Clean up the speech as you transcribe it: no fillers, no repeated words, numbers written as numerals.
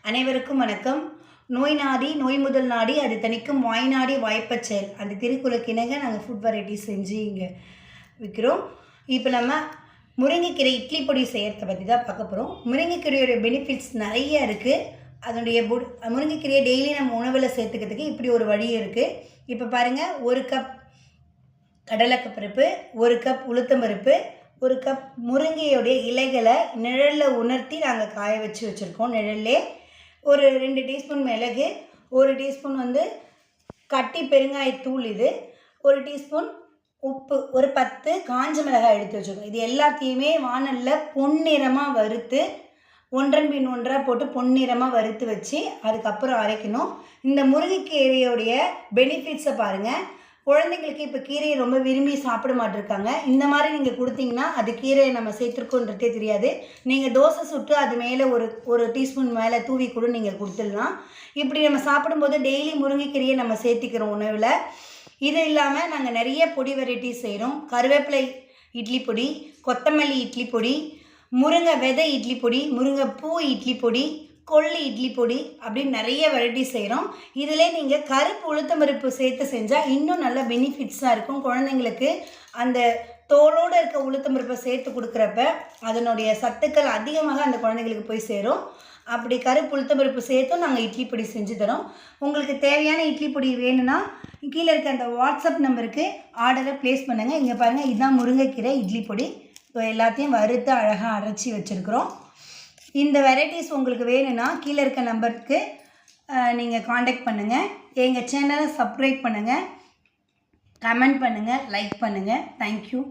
அனைவருக்கும் வணக்கம். நோய் நாடி நோய் முதல் நாடி அது தணிக்கும் வாய் நாடி வாய்ப்பச் செயல் அந்த திருக்குறளுக்கு இணங்க நாங்கள் ஃபுட் வெரைட்டிஸ் செஞ்சு இங்கே விற்கிறோம். இப்போ நம்ம முருங்கைக்கீரை இட்லி பொடி செய்கிறத பற்றி தான் பார்க்க போகிறோம். முருங்கைக்கீரையோட பெனிஃபிட்ஸ் நிறைய இருக்குது. அதனுடைய முருங்கைக்கீரையை டெய்லி நம்ம உணவில் சேர்த்துக்கிறதுக்கு இப்படி ஒரு வழி இருக்குது. இப்போ பாருங்கள், 1 கப் கடலைப்பருப்பு, 1 கப் உளுத்தம்பருப்பு, 1 கப் முருங்கையோடைய இலைகளை நிழலில் உணர்த்தி நாங்கள் காய வச்சுருக்கோம். நிழல்லே ஒரு 2 டீஸ்பூன் மிளகு, 1 டீஸ்பூன் கட்டி பெருங்காயத்தூள், இது 1 டீஸ்பூன் உப்பு, ஒரு 10 காஞ்ச மிளகாய் எடுத்து வச்சுருக்கோம். இது எல்லாத்தையுமே வானலில் பொன்னிறமாக வறுத்து ஒன்றன் பின் ஒன்றாக போட்டு பொன்னிறமாக வறுத்து வச்சு அதுக்கப்புறம் அரைக்கணும். இந்த முருங்கைக்கீரையோடைய பெனிஃபிட்ஸை பாருங்கள். குழந்தைங்களுக்கு இப்போ கீரையை ரொம்ப விரும்பி சாப்பிட மாட்டிருக்காங்க. இந்த மாதிரி நீங்கள் கொடுத்தீங்கன்னா அது கீரையை நம்ம சேர்த்துருக்கோன்றதே தெரியாது. நீங்கள் தோசை சுட்டு அது மேலே ஒரு டீஸ்பூன் மேலே தூவி கூட நீங்கள் கொடுத்துடலாம். இப்படி நம்ம சாப்பிடும்போது டெய்லி முருங்கைக்கீரையை நம்ம சேர்த்திக்கிறோம் உணவில். இது இல்லாமல் நாங்கள் நிறைய பொடி வெரைட்டிஸ் செய்கிறோம். கருவேப்பிலை இட்லி பொடி, கொத்தமல்லி இட்லி பொடி, முருங்கை விதை இட்லி பொடி, முருங்கை பூ இட்லி பொடி, கொள்ளு இட்லி பொடி, அப்படின்னு நிறைய வெரைட்டிஸ் செய்கிறோம். இதிலே நீங்கள் கருப்பு உளுத்தம்பருப்பு சேர்த்து செஞ்சால் இன்னும் நல்ல பெனிஃபிட்ஸாக இருக்கும். குழந்தைங்களுக்கு அந்த தோலோடு இருக்க உளுத்தம்பருப்பை சேர்த்து கொடுக்குறப்ப அதனுடைய சத்துக்கள் அதிகமாக அந்த குழந்தைங்களுக்கு போய் சேரும். அப்படி கருப்பு உளுத்தம்பருப்பு சேர்த்தும் நாங்கள் இட்லி பொடி செஞ்சு தரோம். உங்களுக்கு தேவையான இட்லி பொடி வேணும்னா கீழே இருக்க அந்த வாட்ஸ்அப் நம்பருக்கு ஆர்டரை ப்ளேஸ் பண்ணுங்கள். இங்கே பாருங்கள், இதுதான் முருங்கைக்கீரை இட்லி பொடி. ஸோ எல்லாத்தையும் வறுத்து அழகாக அரைச்சி வச்சுருக்குறோம். இந்த வெரைட்டிஸ் உங்களுக்கு வேணும்னா கீழே இருக்க நம்பருக்கு நீங்கள் காண்டாக்ட் பண்ணுங்கள். எங்கள் சேனலை சப்ஸ்கிரைப் பண்ணுங்கள், கமெண்ட் பண்ணுங்கள், லைக் பண்ணுங்கள். தேங்க்யூ.